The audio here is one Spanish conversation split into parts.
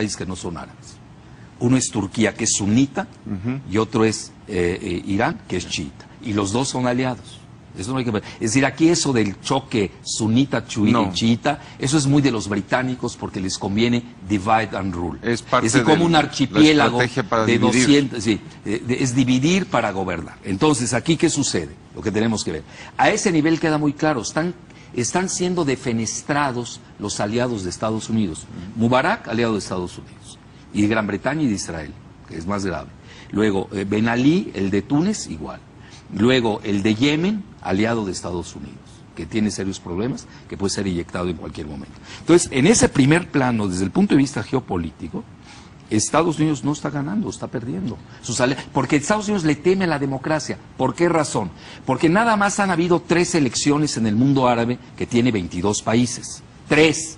países que no son árabes. Uno es Turquía, que es sunita, y otro es Irán, que es chiita. Y los dos son aliados. Eso no hay que ver. Es decir, aquí eso del choque sunita, chiita, eso es muy de los británicos porque les conviene divide and rule. Es parte decir, como un archipiélago de 200, es dividir para gobernar. Entonces, aquí, ¿qué sucede? Lo que tenemos que ver. A ese nivel queda muy claro, están siendo defenestrados los aliados de Estados Unidos. Mubarak, aliado de Estados Unidos, y de Gran Bretaña y de Israel, que es más grave. Luego, Ben Ali, el de Túnez, igual. Luego, el de Yemen, aliado de Estados Unidos, que tiene serios problemas, que puede ser eyectado en cualquier momento. Entonces, en ese primer plano, desde el punto de vista geopolítico, Estados Unidos no está ganando, está perdiendo. Porque Estados Unidos le teme a la democracia. ¿Por qué razón? Porque nada más han habido 3 elecciones en el mundo árabe que tiene 22 países. 3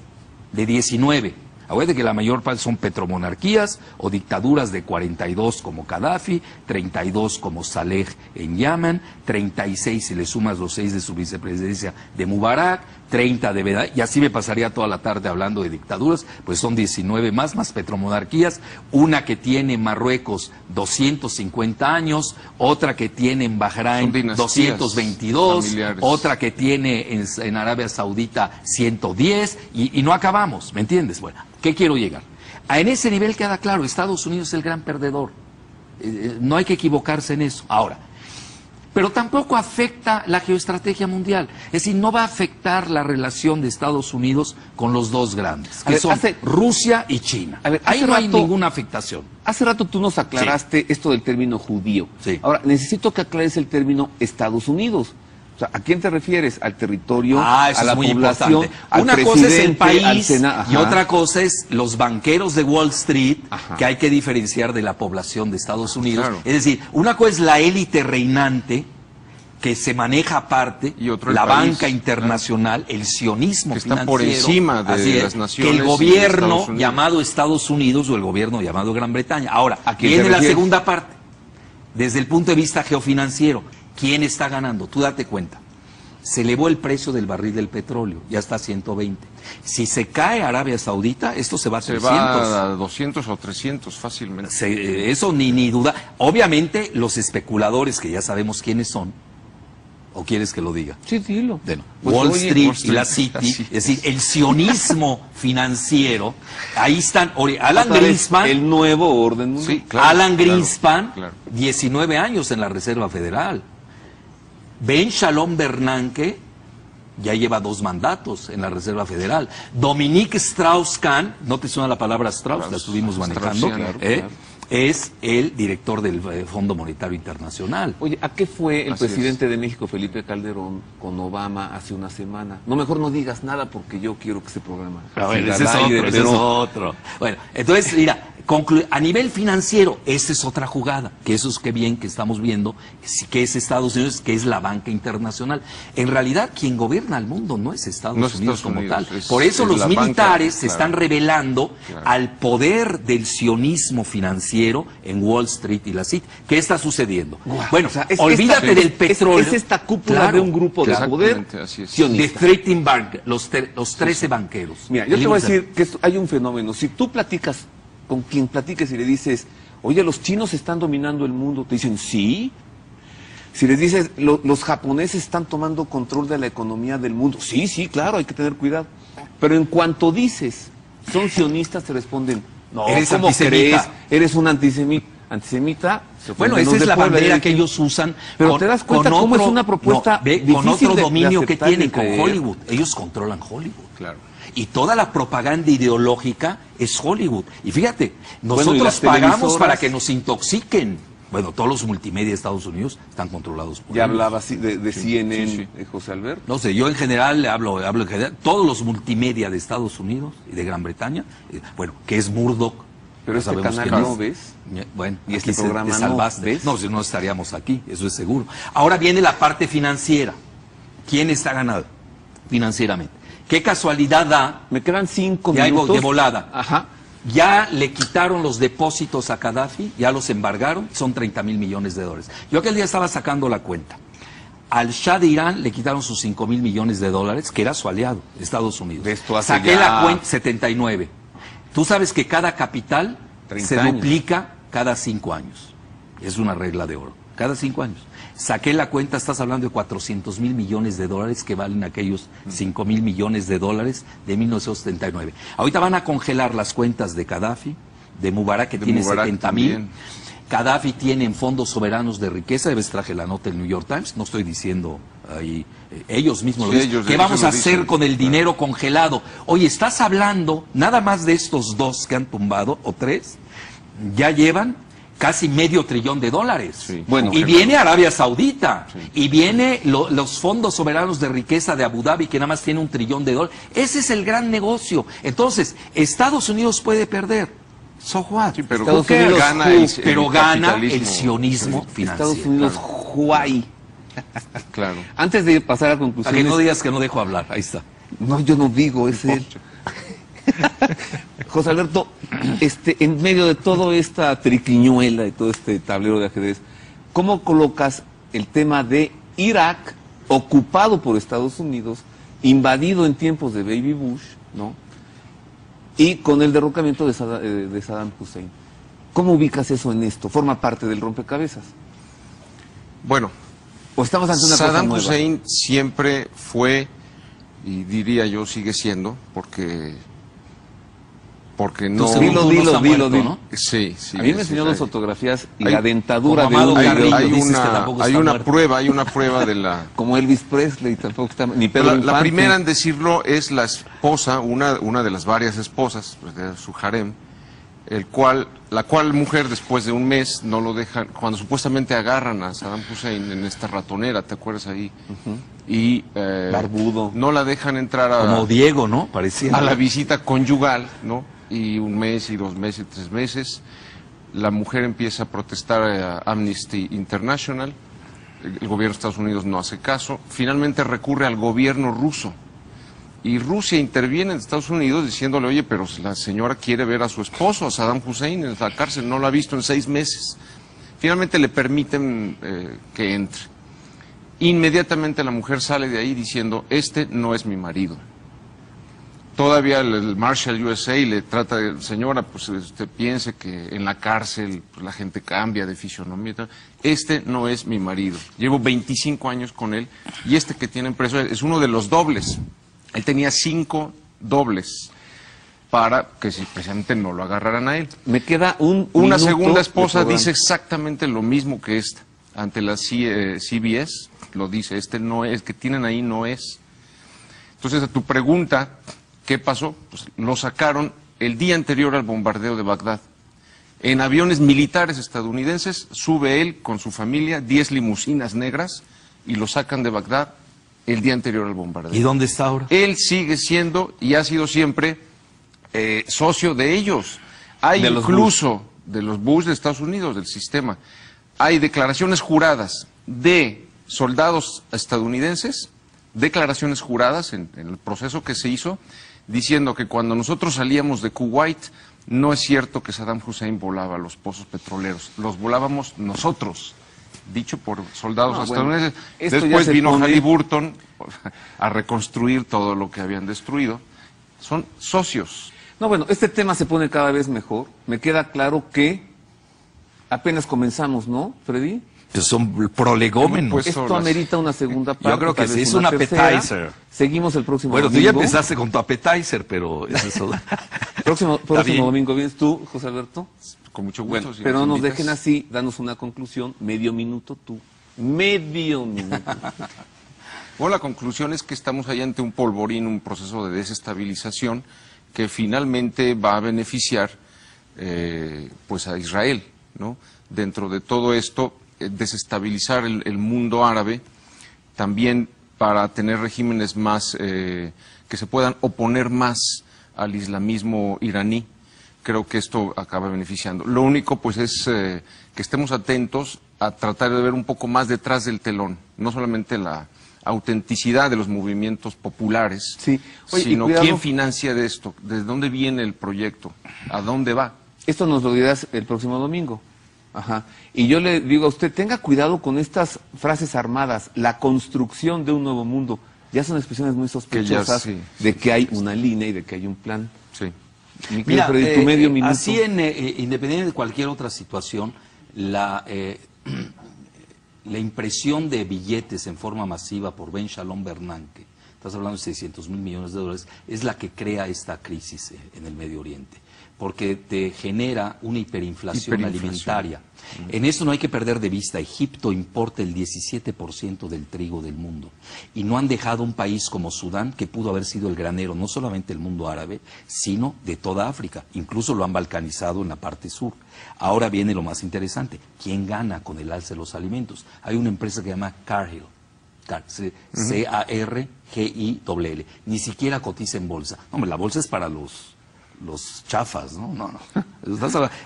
de 19. Acuérdate que la mayor parte son petromonarquías o dictaduras de 42 como Gaddafi, 32 como Saleh en Yemen, 36 si le sumas los 6 de su vicepresidencia de Mubarak, 30 de Bedá, y así me pasaría toda la tarde hablando de dictaduras, pues son 19 más petromonarquías, una que tiene en Marruecos 250 años, otra que tiene en Bahrein 222, familiares. Otra que tiene en Arabia Saudita 110, y no acabamos, ¿me entiendes? Bueno, ¿qué quiero llegar? En ese nivel queda claro, Estados Unidos es el gran perdedor, no hay que equivocarse en eso. Ahora, pero tampoco afecta la geoestrategia mundial. Es decir, no va a afectar la relación de Estados Unidos con los dos grandes, que son Rusia y China. Ahí no hay ninguna afectación. Hace rato tú nos aclaraste esto del término judío. Sí. Ahora, necesito que aclares el término Estados Unidos. O sea, ¿a quién te refieres? ¿Al territorio, a la población, al una cosa es el país y otra cosa es los banqueros de Wall Street, que hay que diferenciar de la población de Estados Unidos. Claro. Es decir, una cosa es la élite reinante, que se maneja aparte, y otro la banca internacional, el sionismo financiero. Está por encima de las naciones. Que el gobierno llamado Estados Unidos o el gobierno llamado Gran Bretaña. Ahora, viene la segunda parte, desde el punto de vista geofinanciero. ¿Quién está ganando? Tú date cuenta. Se elevó el precio del barril del petróleo, ya está a 120. Si se cae Arabia Saudita, esto se va a 300. Se va a 200 o 300 fácilmente. Eso ni duda. Obviamente los especuladores, que ya sabemos quiénes son, ¿o quieres que lo diga? Sí, dilo. Bueno, Wall Street y la City, es decir, el sionismo financiero, ahí están, Alan Greenspan, el nuevo orden mundial. Sí, claro, Alan Greenspan, 19 años en la Reserva Federal. Ben Shalom Bernanke ya lleva 2 mandatos en la Reserva Federal. Dominique Strauss-Kahn, ¿no te suena la palabra Strauss? La estuvimos manejando. Es el director del Fondo Monetario Internacional. Oye, ¿a qué fue el presidente de México, Felipe Calderón, con Obama hace una semana? No, mejor no digas nada porque yo quiero que ese programa... ese es otro. Bueno, entonces, mira, a nivel financiero, esta es otra jugada, que eso es que bien que estamos viendo, que es Estados Unidos, que es la banca internacional. En realidad, quien gobierna el mundo no es Estados Unidos como tal. Por eso los militares se están revelando al poder del sionismo financiero en Wall Street y la City. ¿Qué está sucediendo? Bueno, olvídate del petróleo. Es esta cúpula de un grupo de poder sionista. De 13 bank, los 13 banqueros. Mira, yo te voy a decir que hay un fenómeno. Si tú platicas con quien platiques y le dices, oye, los chinos están dominando el mundo, te dicen, sí. Si les dices, los japoneses están tomando control de la economía del mundo, sí, sí, claro, hay que tener cuidado. Pero en cuanto dices, son sionistas, te responden, no, eres ¿cómo antisemita? crees? Eres un antisemita. Bueno, esa es la bandera que ellos usan. Pero te das cuenta cómo es una propuesta con otro dominio que tienen con Hollywood. Ellos controlan Hollywood. Claro. Y toda la propaganda ideológica es Hollywood. Y fíjate, nosotros pagamos para que nos intoxiquen. Bueno, todos los multimedia de Estados Unidos están controlados por Ya hablaba de CNN, José Alberto. No sé, yo en general hablo en general. Todos los multimedia de Estados Unidos y de Gran Bretaña, bueno, que es Murdoch. Pero este canal no ves. Bueno, y este programa no ves. No, si no estaríamos aquí, eso es seguro. Ahora viene la parte financiera. ¿Quién está ganando financieramente? ¿Qué casualidad da? Me quedan 5 minutos. De volada. Ajá. Ya le quitaron los depósitos a Gaddafi, ya los embargaron, son 30,000 millones de dólares. Yo aquel día estaba sacando la cuenta. Al Shah de Irán le quitaron sus 5,000 millones de dólares, que era su aliado, Estados Unidos. Esto hace Saqué la cuenta, 79. Tú sabes que cada capital se años. duplica cada 5 años. Es una regla de oro. Cada 5 años. Saqué la cuenta, estás hablando de 400,000 millones de dólares que valen aquellos 5,000 millones de dólares de 1979. Ahorita van a congelar las cuentas de Gaddafi, de Mubarak, que tiene 70,000. Gaddafi tiene en fondos soberanos de riqueza, debes traje la nota del New York Times, no estoy diciendo ahí, ellos mismos lo dicen. ¿Qué vamos a hacer con el dinero congelado? Oye, estás hablando nada más de estos 2 que han tumbado, o 3, ya llevan casi $500 billion. Sí. Bueno, y viene Arabia Saudita, y viene los fondos soberanos de riqueza de Abu Dhabi, que nada más tiene $1 trillón. Ese es el gran negocio. Entonces, Estados Unidos puede perder. So what? Sí, pero gana el sionismo financiero. Estados Unidos, Huawei. Claro. Antes de pasar a conclusiones... Para que no digas que no dejo hablar, ahí está. No, yo no digo, es él. José Alberto, en medio de toda esta triquiñuela y todo este tablero de ajedrez, ¿cómo colocas el tema de Irak, ocupado por Estados Unidos, invadido en tiempos de Baby Bush, ¿no? Y con el derrocamiento de Saddam Hussein? ¿Cómo ubicas eso en esto? ¿Forma parte del rompecabezas? Bueno, ¿o estamos ante una Saddam cosa nueva? Hussein siempre fue, y diría yo sigue siendo, porque no... Dilo, ¿no? Sí. A mí me enseñó dos fotografías y la dentadura de Amado Carrillo, hay una prueba de la... Como Elvis Presley, tampoco está... Ni Pedro Infante. La primera en decirlo es la esposa, una de las varias esposas de su harem, la cual mujer después de un mes no lo dejan, cuando supuestamente agarran a Saddam Hussein en esta ratonera, ¿te acuerdas ahí? Y barbudo. No la dejan entrar como Diego, ¿no? Parecía. A la visita conyugal, ¿no? Y 1 mes, y 2 meses, 3 meses, la mujer empieza a protestar a Amnesty International, el gobierno de Estados Unidos no hace caso, finalmente recurre al gobierno ruso, y Rusia interviene en Estados Unidos diciéndole, oye, pero la señora quiere ver a su esposo, a Saddam Hussein, en la cárcel, no lo ha visto en 6 meses. Finalmente le permiten que entre. Inmediatamente la mujer sale de ahí diciendo, este no es mi marido. Todavía el Marshal USA le trata de, señora, pues usted piense que en la cárcel pues, la gente cambia de fisionomía. Este no es mi marido. Llevo 25 años con él y este que tienen preso es uno de los dobles. Él tenía 5 dobles para que si precisamente no lo agarraran a él. Me queda una segunda esposa dice exactamente lo mismo que esta. Ante la CBS lo dice, este no es, que tienen ahí no es. Entonces a tu pregunta, ¿qué pasó? Pues lo sacaron el día anterior al bombardeo de Bagdad. En aviones militares estadounidenses sube él con su familia, 10 limusinas negras, y lo sacan de Bagdad el día anterior al bombardeo. ¿Y dónde está ahora? Él sigue siendo y ha sido siempre socio de ellos. Hay incluso de los Bush de Estados Unidos, del sistema. Hay declaraciones juradas de soldados estadounidenses, declaraciones juradas en el proceso que se hizo, diciendo que cuando nosotros salíamos de Kuwait, no es cierto que Saddam Hussein volaba los pozos petroleros, los volábamos nosotros, dicho por soldados estadounidenses. Bueno, después vino Halliburton a reconstruir todo lo que habían destruido. Son socios. No, bueno, este tema se pone cada vez mejor. Me queda claro que apenas comenzamos, ¿no, Freddy? Pues son prolegómenos. Esto amerita una segunda parte. Yo creo que sí, es un appetizer. Seguimos el próximo domingo. Bueno, tú ya empezaste con tu appetizer, pero es eso. próximo domingo, ¿vienes tú, José Alberto? Con mucho gusto. Bueno, pero no nos dejen así, danos una conclusión, medio minuto tú. Medio minuto. Bueno, la conclusión es que estamos ahí ante un polvorín, un proceso de desestabilización que finalmente va a beneficiar pues a Israel, ¿no? Dentro de todo esto, desestabilizar el mundo árabe, también para tener regímenes más que se puedan oponer más al islamismo iraní. Creo que esto acaba beneficiando. Lo único pues es que estemos atentos a tratar de ver un poco más detrás del telón, no solamente la autenticidad de los movimientos populares, sí. Oye, sino quién financia de esto, desde dónde viene el proyecto, a dónde va. Esto nos lo dirás el próximo domingo. Ajá. Y yo le digo a usted, tenga cuidado con estas frases armadas, la construcción de un nuevo mundo. Ya son expresiones muy sospechosas de que hay una línea y de que hay un plan. Sí. Mira, así independiente de cualquier otra situación, la impresión de billetes en forma masiva por Ben Shalom Bernanke, estás hablando de 600.000 millones de dólares, es la que crea esta crisis en el Medio Oriente, porque te genera una hiperinflación alimentaria. En esto no hay que perder de vista, Egipto importa el 17% del trigo del mundo y no han dejado un país como Sudán, que pudo haber sido el granero no solamente del mundo árabe, sino de toda África. Incluso lo han balcanizado en la parte sur. Ahora viene lo más interesante, ¿quién gana con el alza de los alimentos? Hay una empresa que se llama Cargill, C-A-R-G-I-L-L, ni siquiera cotiza en bolsa. Hombre, la bolsa es para los chafas, ¿no? No.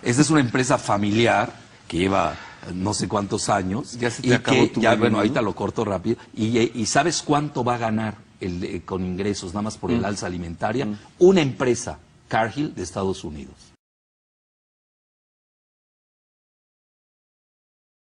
Esta es una empresa familiar que lleva no sé cuántos años, ya se te acabó tu bueno, ahorita lo corto rápido, y ¿sabes cuánto va a ganar con ingresos, nada más por el alza alimentaria? Una empresa, Cargill, de Estados Unidos.